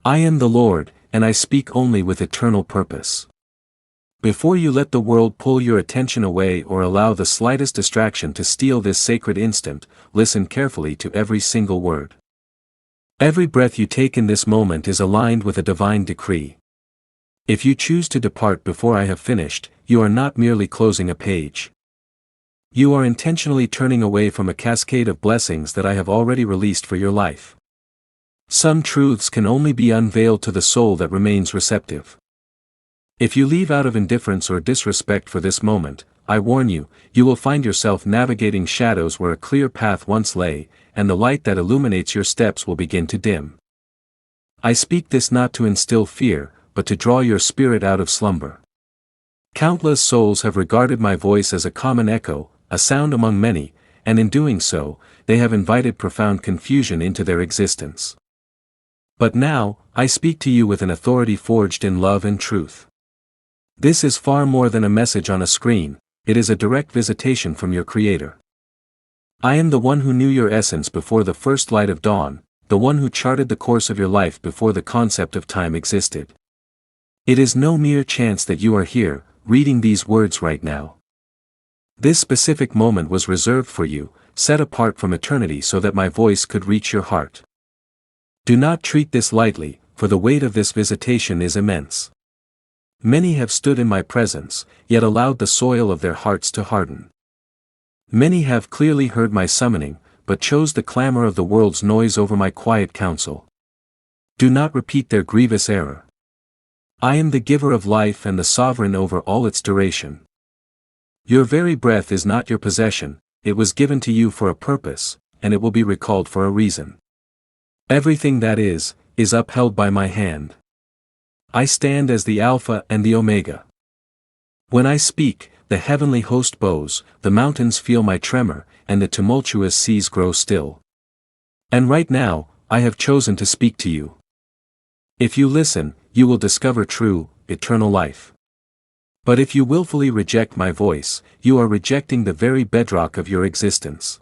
I am the Lord, and I speak only with eternal purpose. Before you let the world pull your attention away or allow the slightest distraction to steal this sacred instant, listen carefully to every single word. Every breath you take in this moment is aligned with a divine decree. If you choose to depart before I have finished, you are not merely closing a page. You are intentionally turning away from a cascade of blessings that I have already released for your life. Some truths can only be unveiled to the soul that remains receptive. If you leave out of indifference or disrespect for this moment, I warn you, you will find yourself navigating shadows where a clear path once lay, and the light that illuminates your steps will begin to dim. I speak this not to instill fear, but to draw your spirit out of slumber. Countless souls have regarded my voice as a common echo, a sound among many, and in doing so, they have invited profound confusion into their existence. But now, I speak to you with an authority forged in love and truth. This is far more than a message on a screen, it is a direct visitation from your Creator. I am the one who knew your essence before the first light of dawn, the one who charted the course of your life before the concept of time existed. It is no mere chance that you are here, reading these words right now. This specific moment was reserved for you, set apart from eternity so that my voice could reach your heart. Do not treat this lightly, for the weight of this visitation is immense. Many have stood in my presence, yet allowed the soil of their hearts to harden. Many have clearly heard my summoning, but chose the clamor of the world's noise over my quiet counsel. Do not repeat their grievous error. I am the giver of life and the sovereign over all its duration. Your very breath is not your possession, it was given to you for a purpose, and it will be recalled for a reason. Everything that is upheld by my hand. I stand as the Alpha and the Omega. When I speak, the heavenly host bows, the mountains feel my tremor, and the tumultuous seas grow still. And right now, I have chosen to speak to you. If you listen, you will discover true, eternal life. But if you willfully reject my voice, you are rejecting the very bedrock of your existence.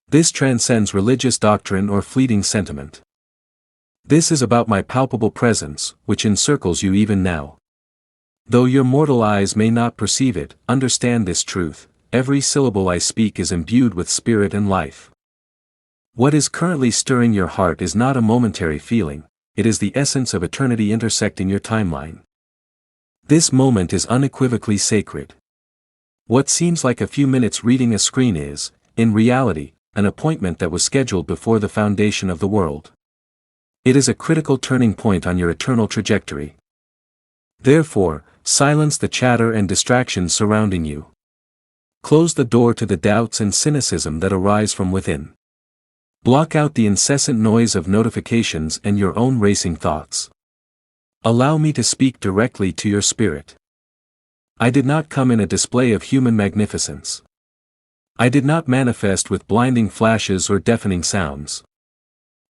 This transcends religious doctrine or fleeting sentiment. This is about my palpable presence, which encircles you even now. Though your mortal eyes may not perceive it, understand this truth: every syllable I speak is imbued with spirit and life. What is currently stirring your heart is not a momentary feeling, it is the essence of eternity intersecting your timeline. This moment is unequivocally sacred. What seems like a few minutes reading a screen is, in reality, an appointment that was scheduled before the foundation of the world. It is a critical turning point on your eternal trajectory. Therefore, silence the chatter and distractions surrounding you. Close the door to the doubts and cynicism that arise from within. Block out the incessant noise of notifications and your own racing thoughts. Allow me to speak directly to your spirit. I did not come in a display of human magnificence. I did not manifest with blinding flashes or deafening sounds.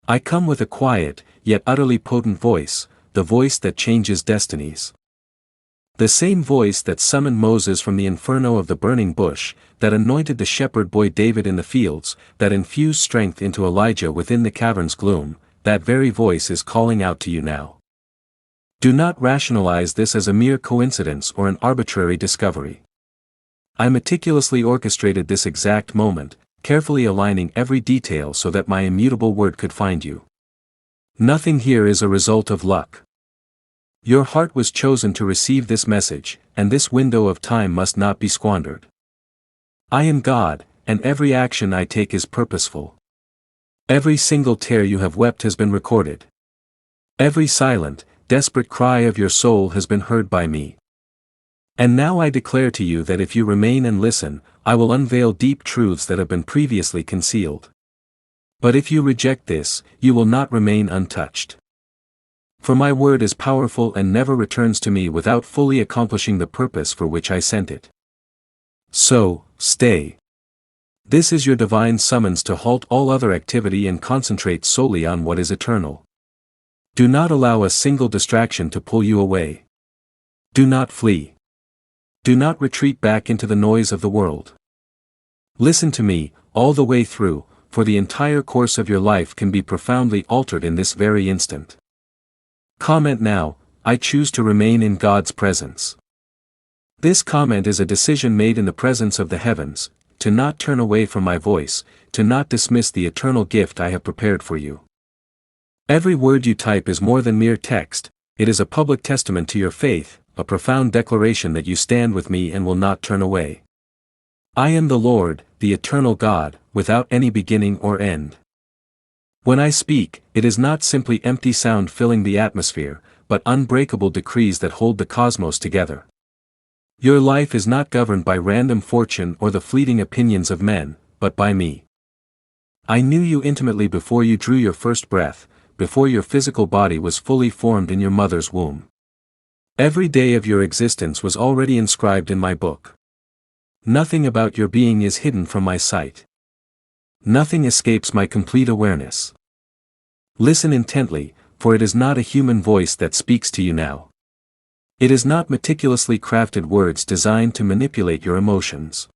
I come with a quiet, yet utterly potent voice, the voice that changes destinies. The same voice that summoned Moses from the inferno of the burning bush, that anointed the shepherd boy David in the fields, that infused strength into Elijah within the cavern's gloom, that very voice is calling out to you now. Do not rationalize this as a mere coincidence or an arbitrary discovery. I meticulously orchestrated this exact moment, carefully aligning every detail so that my immutable word could find you. Nothing here is a result of luck. Your heart was chosen to receive this message, and this window of time must not be squandered. I am God, and every action I take is purposeful. Every single tear you have wept has been recorded. Every silent, desperate cry of your soul has been heard by me. And now I declare to you that if you remain and listen, I will unveil deep truths that have been previously concealed. But if you reject this, you will not remain untouched. For my word is powerful and never returns to me without fully accomplishing the purpose for which I sent it. So, stay. This is your divine summons to halt all other activity and concentrate solely on what is eternal. Do not allow a single distraction to pull you away. Do not flee. Do not retreat back into the noise of the world. Listen to me, all the way through, for the entire course of your life can be profoundly altered in this very instant. Comment now, I choose to remain in God's presence. This comment is a decision made in the presence of the heavens, to not turn away from my voice, to not dismiss the eternal gift I have prepared for you. Every word you type is more than mere text, it is a public testament to your faith, a profound declaration that you stand with me and will not turn away. I am the Lord, the eternal God, without any beginning or end. When I speak, it is not simply empty sound filling the atmosphere, but unbreakable decrees that hold the cosmos together. Your life is not governed by random fortune or the fleeting opinions of men, but by me. I knew you intimately before you drew your first breath, before your physical body was fully formed in your mother's womb. Every day of your existence was already inscribed in my book. Nothing about your being is hidden from my sight. Nothing escapes my complete awareness. Listen intently, for it is not a human voice that speaks to you now. It is not meticulously crafted words designed to manipulate your emotions.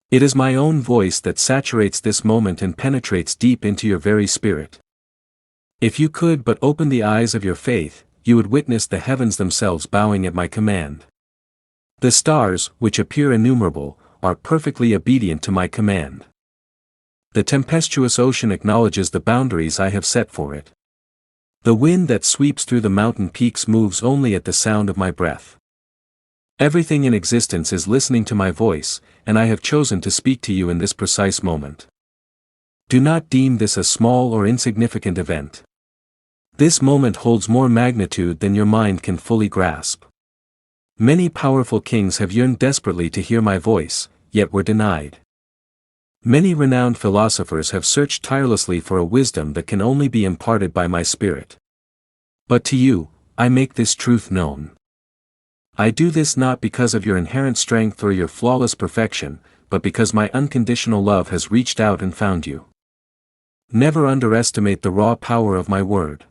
It is my own voice that saturates this moment and penetrates deep into your very spirit. If you could but open the eyes of your faith, you would witness the heavens themselves bowing at my command. The stars, which appear innumerable, are perfectly obedient to my command. The tempestuous ocean acknowledges the boundaries I have set for it. The wind that sweeps through the mountain peaks moves only at the sound of my breath. Everything in existence is listening to my voice, and I have chosen to speak to you in this precise moment. Do not deem this a small or insignificant event. This moment holds more magnitude than your mind can fully grasp. Many powerful kings have yearned desperately to hear my voice, yet were denied. Many renowned philosophers have searched tirelessly for a wisdom that can only be imparted by my spirit. But to you, I make this truth known. I do this not because of your inherent strength or your flawless perfection, but because my unconditional love has reached out and found you. Never underestimate the raw power of my word.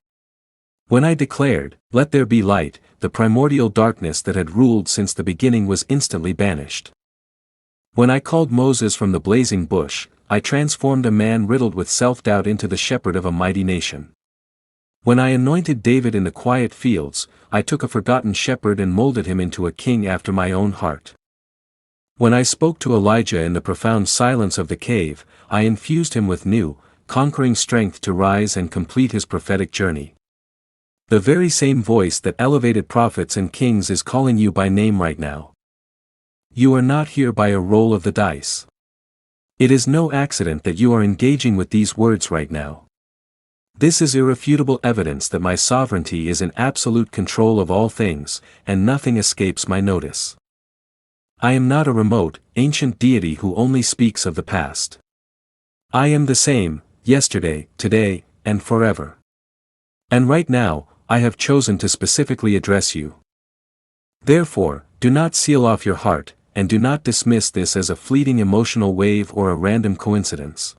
When I declared, "Let there be light," the primordial darkness that had ruled since the beginning was instantly banished. When I called Moses from the blazing bush, I transformed a man riddled with self-doubt into the shepherd of a mighty nation. When I anointed David in the quiet fields, I took a forgotten shepherd and molded him into a king after my own heart. When I spoke to Elijah in the profound silence of the cave, I infused him with new, conquering strength to rise and complete his prophetic journey. The very same voice that elevated prophets and kings is calling you by name right now. You are not here by a roll of the dice. It is no accident that you are engaging with these words right now. This is irrefutable evidence that my sovereignty is in absolute control of all things, and nothing escapes my notice. I am not a remote, ancient deity who only speaks of the past. I am the same, yesterday, today, and forever. And right now, I have chosen to specifically address you. Therefore, do not seal off your heart, and do not dismiss this as a fleeting emotional wave or a random coincidence.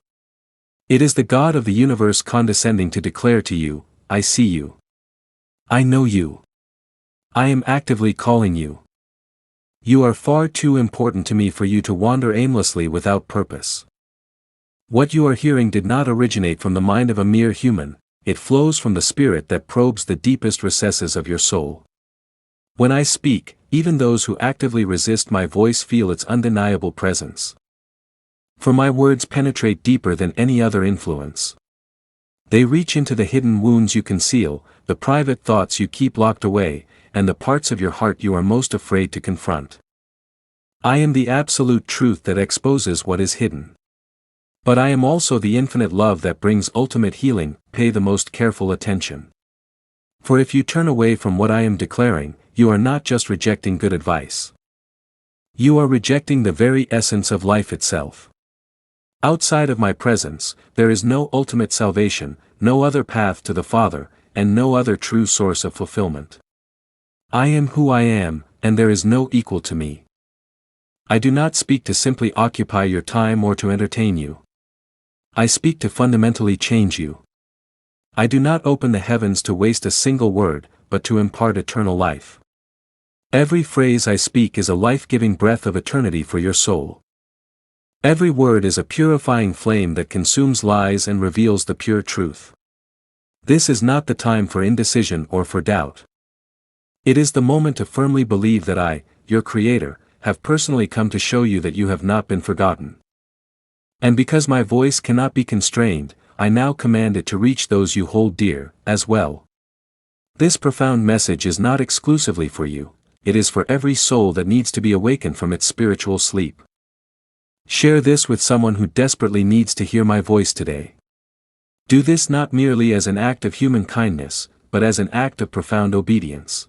It is the God of the universe condescending to declare to you, "I see you. I know you. I am actively calling you. You are far too important to me for you to wander aimlessly without purpose." What you are hearing did not originate from the mind of a mere human, it flows from the spirit that probes the deepest recesses of your soul. When I speak, even those who actively resist my voice feel its undeniable presence. For my words penetrate deeper than any other influence. They reach into the hidden wounds you conceal, the private thoughts you keep locked away, and the parts of your heart you are most afraid to confront. I am the absolute truth that exposes what is hidden. But I am also the infinite love that brings ultimate healing. Pay the most careful attention. For if you turn away from what I am declaring, you are not just rejecting good advice. You are rejecting the very essence of life itself. Outside of my presence, there is no ultimate salvation, no other path to the Father, and no other true source of fulfillment. I am who I am, and there is no equal to me. I do not speak to simply occupy your time or to entertain you. I speak to fundamentally change you. I do not open the heavens to waste a single word, but to impart eternal life. Every phrase I speak is a life-giving breath of eternity for your soul. Every word is a purifying flame that consumes lies and reveals the pure truth. This is not the time for indecision or for doubt. It is the moment to firmly believe that I, your Creator, have personally come to show you that you have not been forgotten. And because my voice cannot be constrained, I now command it to reach those you hold dear, as well. This profound message is not exclusively for you, it is for every soul that needs to be awakened from its spiritual sleep. Share this with someone who desperately needs to hear my voice today. Do this not merely as an act of human kindness, but as an act of profound obedience.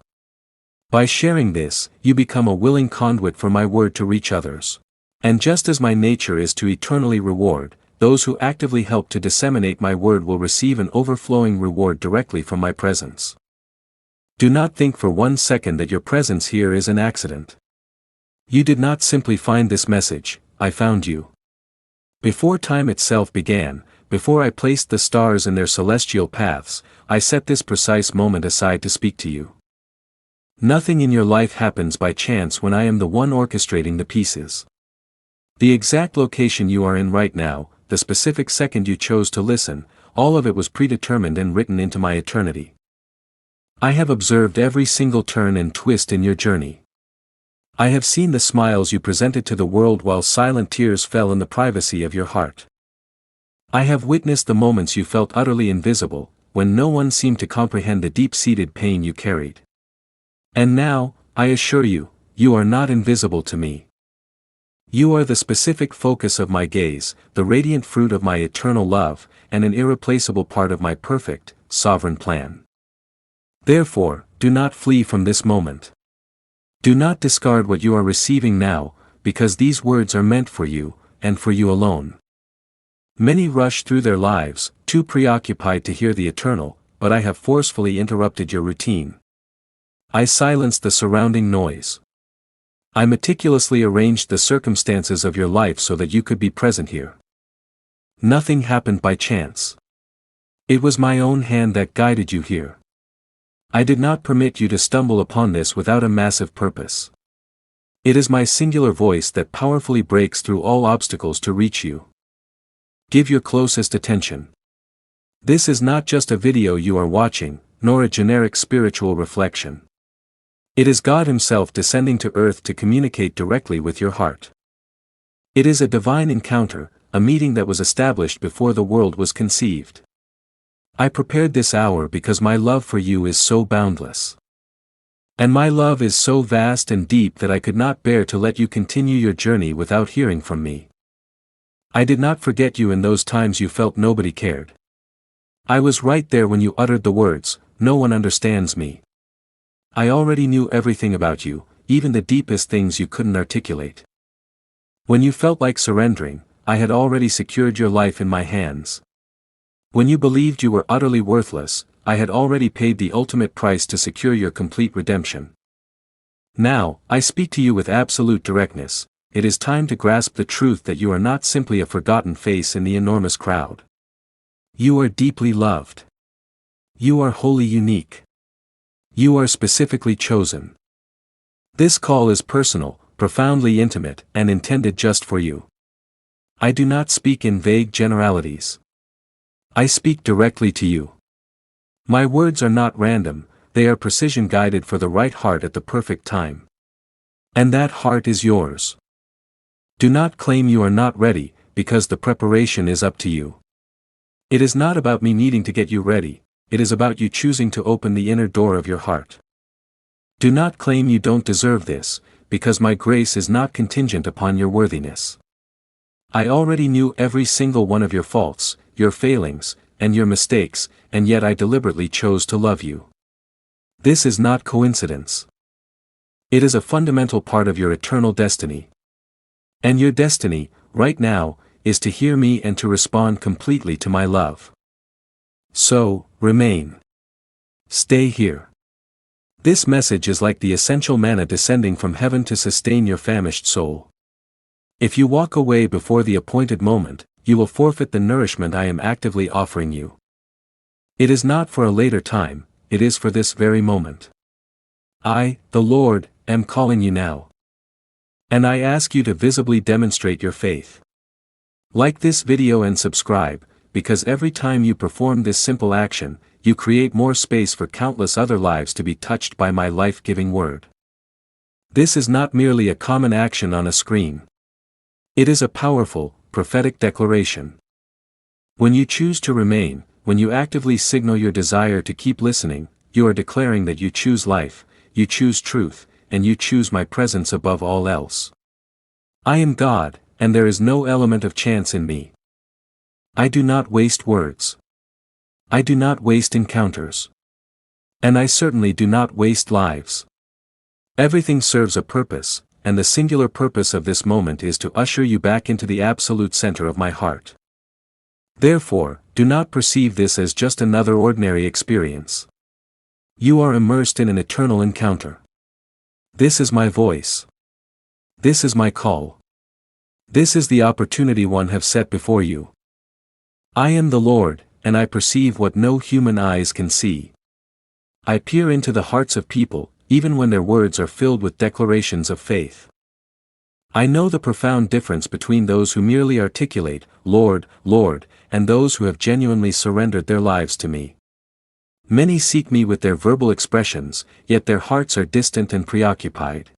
By sharing this, you become a willing conduit for my word to reach others. And just as my nature is to eternally reward, those who actively help to disseminate my word will receive an overflowing reward directly from my presence. Do not think for 1 second that your presence here is an accident. You did not simply find this message, I found you. Before time itself began, before I placed the stars in their celestial paths, I set this precise moment aside to speak to you. Nothing in your life happens by chance when I am the one orchestrating the pieces. The exact location you are in right now, the specific second you chose to listen, all of it was predetermined and written into my eternity. I have observed every single turn and twist in your journey. I have seen the smiles you presented to the world while silent tears fell in the privacy of your heart. I have witnessed the moments you felt utterly invisible, when no one seemed to comprehend the deep-seated pain you carried. And now, I assure you, you are not invisible to me. You are the specific focus of my gaze, the radiant fruit of my eternal love, and an irreplaceable part of my perfect, sovereign plan. Therefore, do not flee from this moment. Do not discard what you are receiving now, because these words are meant for you, and for you alone. Many rush through their lives, too preoccupied to hear the eternal, but I have forcefully interrupted your routine. I silenced the surrounding noise. I meticulously arranged the circumstances of your life so that you could be present here. Nothing happened by chance. It was my own hand that guided you here. I did not permit you to stumble upon this without a massive purpose. It is my singular voice that powerfully breaks through all obstacles to reach you. Give your closest attention. This is not just a video you are watching, nor a generic spiritual reflection. It is God Himself descending to earth to communicate directly with your heart. It is a divine encounter, a meeting that was established before the world was conceived. I prepared this hour because my love for you is so boundless. And my love is so vast and deep that I could not bear to let you continue your journey without hearing from me. I did not forget you in those times you felt nobody cared. I was right there when you uttered the words, "No one understands me." I already knew everything about you, even the deepest things you couldn't articulate. When you felt like surrendering, I had already secured your life in my hands. When you believed you were utterly worthless, I had already paid the ultimate price to secure your complete redemption. Now, I speak to you with absolute directness. It is time to grasp the truth that you are not simply a forgotten face in the enormous crowd. You are deeply loved. You are wholly unique. You are specifically chosen. This call is personal, profoundly intimate, and intended just for you. I do not speak in vague generalities. I speak directly to you. My words are not random, they are precision-guided for the right heart at the perfect time. And that heart is yours. Do not claim you are not ready, because the preparation is up to you. It is not about me needing to get you ready, it is about you choosing to open the inner door of your heart. Do not claim you don't deserve this, because my grace is not contingent upon your worthiness. I already knew every single one of your faults, your failings, and your mistakes, and yet I deliberately chose to love you. This is not coincidence. It is a fundamental part of your eternal destiny. And your destiny, right now, is to hear me and to respond completely to my love. So, remain. Stay here. This message is like the essential manna descending from heaven to sustain your famished soul. If you walk away before the appointed moment, you will forfeit the nourishment I am actively offering you. It is not for a later time, it is for this very moment. I, the Lord, am calling you now. And I ask you to visibly demonstrate your faith. Like this video and subscribe, because every time you perform this simple action, you create more space for countless other lives to be touched by my life-giving word. This is not merely a common action on a screen. It is a powerful, prophetic declaration. When you choose to remain, when you actively signal your desire to keep listening, you are declaring that you choose life, you choose truth, and you choose my presence above all else. I am God, and there is no element of chance in me. I do not waste words. I do not waste encounters. And I certainly do not waste lives. Everything serves a purpose, and the singular purpose of this moment is to usher you back into the absolute center of my heart. Therefore, do not perceive this as just another ordinary experience. You are immersed in an eternal encounter. This is my voice. This is my call. This is the opportunity one have set before you. I am the Lord, and I perceive what no human eyes can see. I peer into the hearts of people, even when their words are filled with declarations of faith. I know the profound difference between those who merely articulate, Lord, Lord, and those who have genuinely surrendered their lives to me. Many seek me with their verbal expressions, yet their hearts are distant and preoccupied.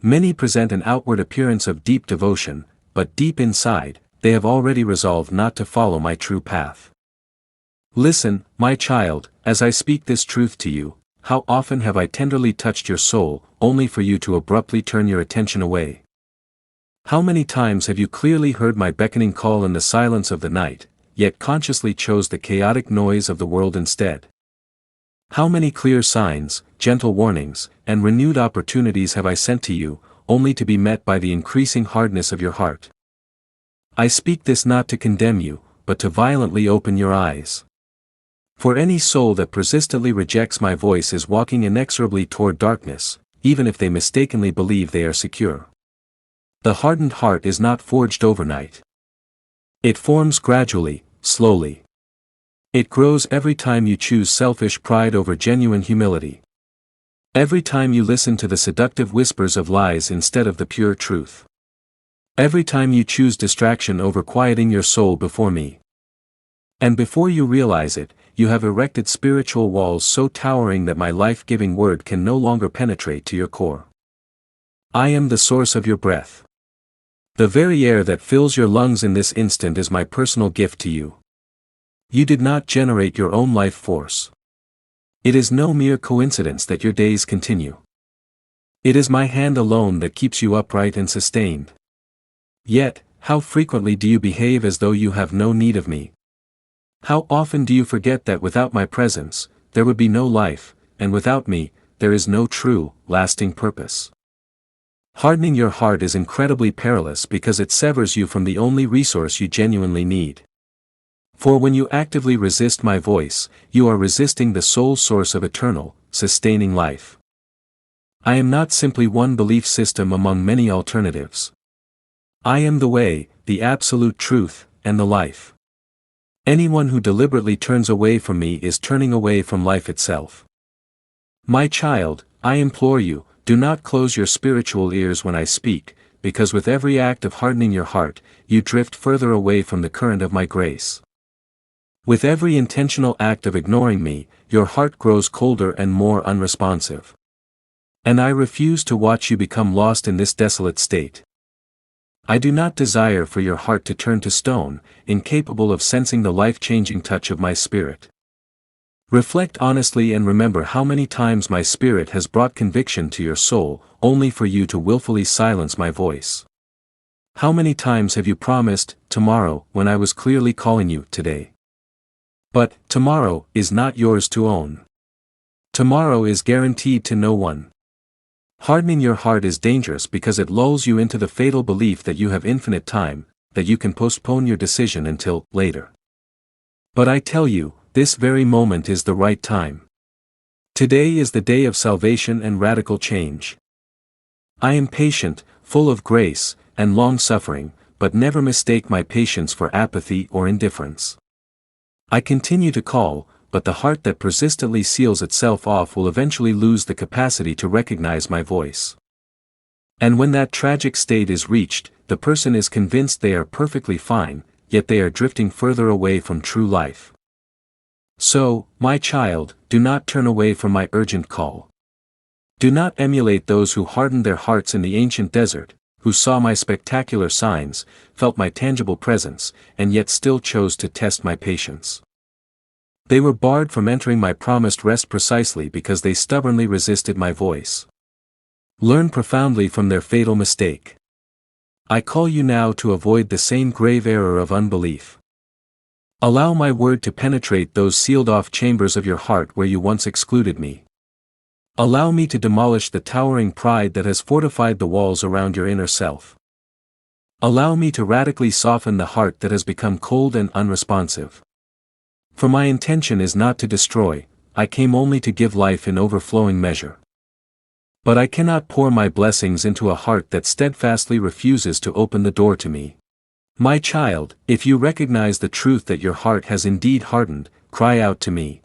Many present an outward appearance of deep devotion, but deep inside, they have already resolved not to follow my true path. Listen, my child, as I speak this truth to you. How often have I tenderly touched your soul, only for you to abruptly turn your attention away? How many times have you clearly heard my beckoning call in the silence of the night, yet consciously chose the chaotic noise of the world instead? How many clear signs, gentle warnings, and renewed opportunities have I sent to you, only to be met by the increasing hardness of your heart? I speak this not to condemn you, but to violently open your eyes. For any soul that persistently rejects my voice is walking inexorably toward darkness, even if they mistakenly believe they are secure. The hardened heart is not forged overnight. It forms gradually, slowly. It grows every time you choose selfish pride over genuine humility. Every time you listen to the seductive whispers of lies instead of the pure truth. Every time you choose distraction over quieting your soul before me. And before you realize it, you have erected spiritual walls so towering that my life-giving word can no longer penetrate to your core. I am the source of your breath. The very air that fills your lungs in this instant is my personal gift to you. You did not generate your own life force. It is no mere coincidence that your days continue. It is my hand alone that keeps you upright and sustained. Yet, how frequently do you behave as though you have no need of me? How often do you forget that without my presence, there would be no life, and without me, there is no true, lasting purpose? Hardening your heart is incredibly perilous because it severs you from the only resource you genuinely need. For when you actively resist my voice, you are resisting the sole source of eternal, sustaining life. I am not simply one belief system among many alternatives. I am the way, the absolute truth, and the life. Anyone who deliberately turns away from me is turning away from life itself. My child, I implore you, do not close your spiritual ears when I speak, because with every act of hardening your heart, you drift further away from the current of my grace. With every intentional act of ignoring me, your heart grows colder and more unresponsive. And I refuse to watch you become lost in this desolate state. I do not desire for your heart to turn to stone, incapable of sensing the life-changing touch of my spirit. Reflect honestly and remember how many times my spirit has brought conviction to your soul, only for you to willfully silence my voice. How many times have you promised, tomorrow, when I was clearly calling you, today? But, tomorrow, is not yours to own. Tomorrow is guaranteed to no one. Hardening your heart is dangerous because it lulls you into the fatal belief that you have infinite time, that you can postpone your decision until later. But I tell you, this very moment is the right time. Today is the day of salvation and radical change. I am patient, full of grace, and long-suffering, but never mistake my patience for apathy or indifference. I continue to call, but the heart that persistently seals itself off will eventually lose the capacity to recognize my voice. And when that tragic state is reached, the person is convinced they are perfectly fine, yet they are drifting further away from true life. So, my child, do not turn away from my urgent call. Do not emulate those who hardened their hearts in the ancient desert, who saw my spectacular signs, felt my tangible presence, and yet still chose to test my patience. They were barred from entering my promised rest precisely because they stubbornly resisted my voice. Learn profoundly from their fatal mistake. I call you now to avoid the same grave error of unbelief. Allow my word to penetrate those sealed-off chambers of your heart where you once excluded me. Allow me to demolish the towering pride that has fortified the walls around your inner self. Allow me to radically soften the heart that has become cold and unresponsive. For my intention is not to destroy, I came only to give life in overflowing measure. But I cannot pour my blessings into a heart that steadfastly refuses to open the door to me. My child, if you recognize the truth that your heart has indeed hardened, cry out to me.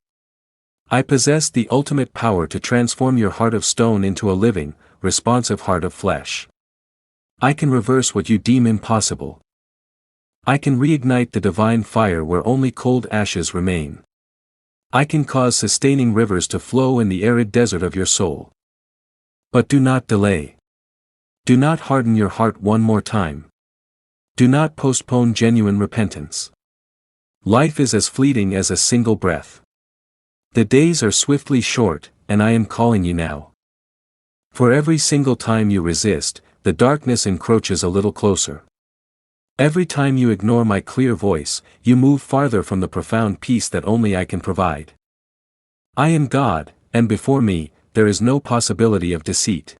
I possess the ultimate power to transform your heart of stone into a living, responsive heart of flesh. I can reverse what you deem impossible. I can reignite the divine fire where only cold ashes remain. I can cause sustaining rivers to flow in the arid desert of your soul. But do not delay. Do not harden your heart one more time. Do not postpone genuine repentance. Life is as fleeting as a single breath. The days are swiftly short, and I am calling you now. For every single time you resist, the darkness encroaches a little closer. Every time you ignore my clear voice, you move farther from the profound peace that only I can provide. I am God, and before me, there is no possibility of deceit.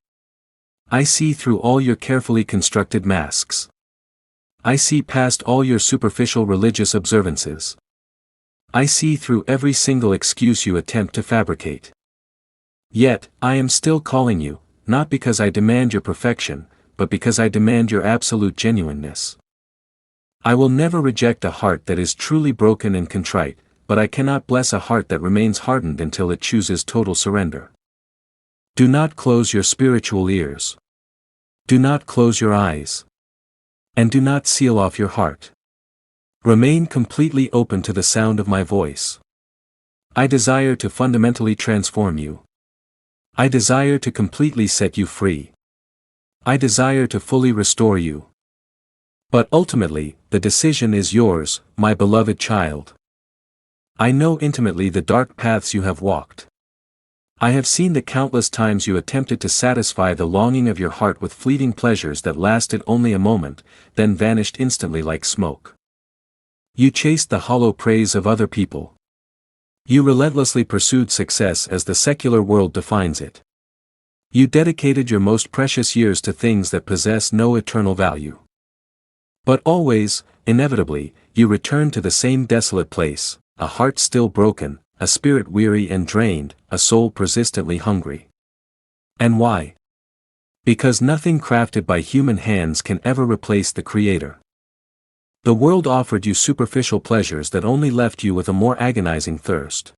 I see through all your carefully constructed masks. I see past all your superficial religious observances. I see through every single excuse you attempt to fabricate. Yet, I am still calling you, not because I demand your perfection, but because I demand your absolute genuineness. I will never reject a heart that is truly broken and contrite, but I cannot bless a heart that remains hardened until it chooses total surrender. Do not close your spiritual ears. Do not close your eyes. And do not seal off your heart. Remain completely open to the sound of my voice. I desire to fundamentally transform you. I desire to completely set you free. I desire to fully restore you. But ultimately, the decision is yours, my beloved child. I know intimately the dark paths you have walked. I have seen the countless times you attempted to satisfy the longing of your heart with fleeting pleasures that lasted only a moment, then vanished instantly like smoke. You chased the hollow praise of other people. You relentlessly pursued success as the secular world defines it. You dedicated your most precious years to things that possess no eternal value. But always, inevitably, you returned to the same desolate place, a heart still broken, a spirit weary and drained, a soul persistently hungry. And why? Because nothing crafted by human hands can ever replace the Creator. The world offered you superficial pleasures that only left you with a more agonizing thirst.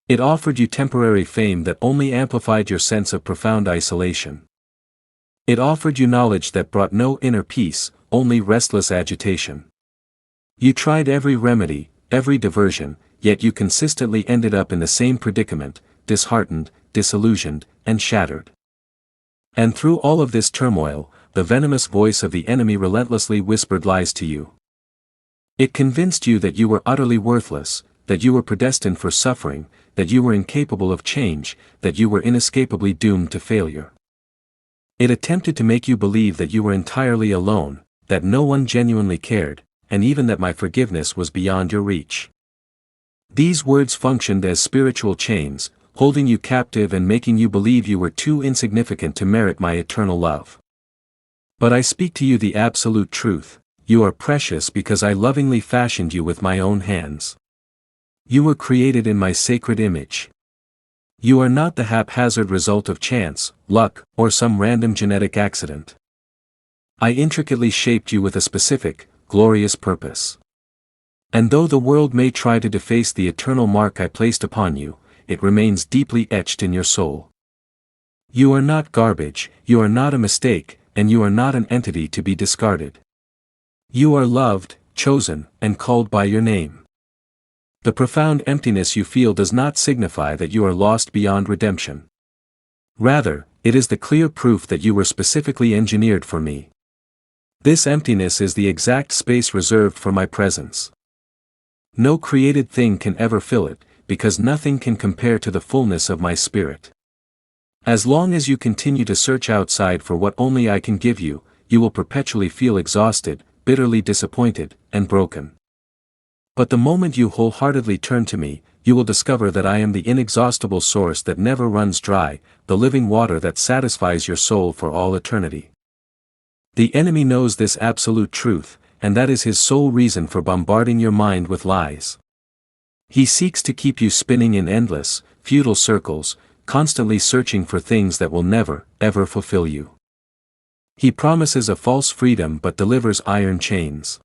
It offered you temporary fame that only amplified your sense of profound isolation. It offered you knowledge that brought no inner peace, only restless agitation. You tried every remedy, every diversion, yet you consistently ended up in the same predicament, disheartened, disillusioned, and shattered. And through all of this turmoil, the venomous voice of the enemy relentlessly whispered lies to you. It convinced you that you were utterly worthless, that you were predestined for suffering, that you were incapable of change, that you were inescapably doomed to failure. It attempted to make you believe that you were entirely alone, that no one genuinely cared, and even that my forgiveness was beyond your reach. These words functioned as spiritual chains, holding you captive and making you believe you were too insignificant to merit my eternal love. But I speak to you the absolute truth: you are precious because I lovingly fashioned you with my own hands. You were created in my sacred image. You are not the haphazard result of chance, luck, or some random genetic accident. I intricately shaped you with a specific, glorious purpose. And though the world may try to deface the eternal mark I placed upon you, it remains deeply etched in your soul. You are not garbage, you are not a mistake, and you are not an entity to be discarded. You are loved, chosen, and called by your name. The profound emptiness you feel does not signify that you are lost beyond redemption. Rather, it is the clear proof that you were specifically engineered for me. This emptiness is the exact space reserved for my presence. No created thing can ever fill it, because nothing can compare to the fullness of my spirit. As long as you continue to search outside for what only I can give you, you will perpetually feel exhausted, bitterly disappointed, and broken. But the moment you wholeheartedly turn to me, you will discover that I am the inexhaustible source that never runs dry, the living water that satisfies your soul for all eternity. The enemy knows this absolute truth, and that is his sole reason for bombarding your mind with lies. He seeks to keep you spinning in endless, futile circles, constantly searching for things that will never, ever fulfill you. He promises a false freedom but delivers iron chains.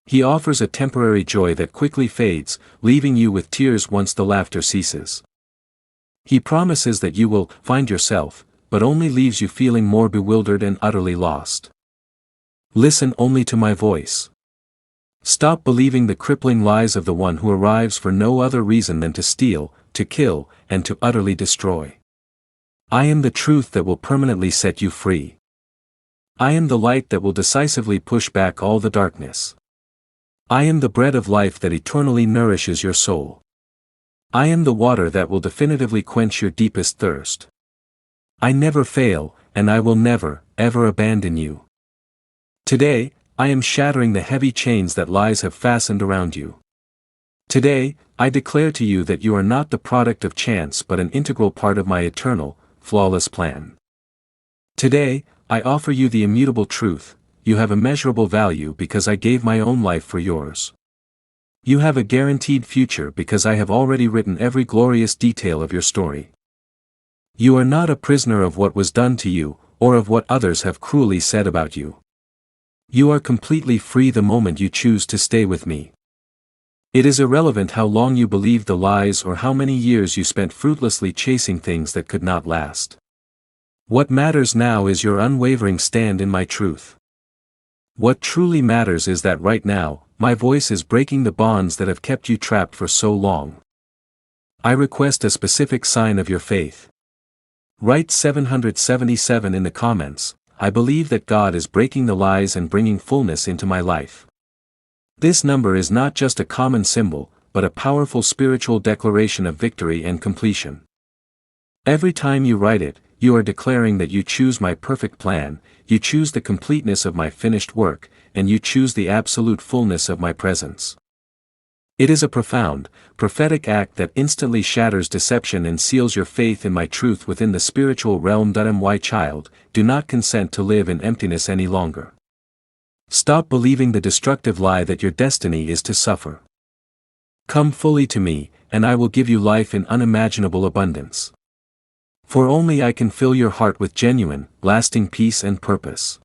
He offers a temporary joy that quickly fades, leaving you with tears once the laughter ceases. He promises that you will find yourself, but only leaves you feeling more bewildered and utterly lost. Listen only to my voice. Stop believing the crippling lies of the one who arrives for no other reason than to steal, to kill, and to utterly destroy. I am the truth that will permanently set you free. I am the light that will decisively push back all the darkness. I am the bread of life that eternally nourishes your soul. I am the water that will definitively quench your deepest thirst. I never fail, and I will never, ever abandon you. Today, I am shattering the heavy chains that lies have fastened around you. Today, I declare to you that you are not the product of chance but an integral part of my eternal, flawless plan. Today, I offer you the immutable truth: you have immeasurable value because I gave my own life for yours. You have a guaranteed future because I have already written every glorious detail of your story. You are not a prisoner of what was done to you, or of what others have cruelly said about you. You are completely free the moment you choose to stay with me. It is irrelevant how long you believed the lies or how many years you spent fruitlessly chasing things that could not last. What matters now is your unwavering stand in my truth. What truly matters is that right now, my voice is breaking the bonds that have kept you trapped for so long. I request a specific sign of your faith. Write 777 in the comments. I believe that God is breaking the lies and bringing fullness into my life. This number is not just a common symbol, but a powerful spiritual declaration of victory and completion. Every time you write it, you are declaring that you choose my perfect plan, you choose the completeness of my finished work, and you choose the absolute fullness of my presence. It is a profound, prophetic act that instantly shatters deception and seals your faith in my truth within the spiritual realm. My child, do not consent to live in emptiness any longer. Stop believing the destructive lie that your destiny is to suffer. Come fully to me, and I will give you life in unimaginable abundance. For only I can fill your heart with genuine, lasting peace and purpose.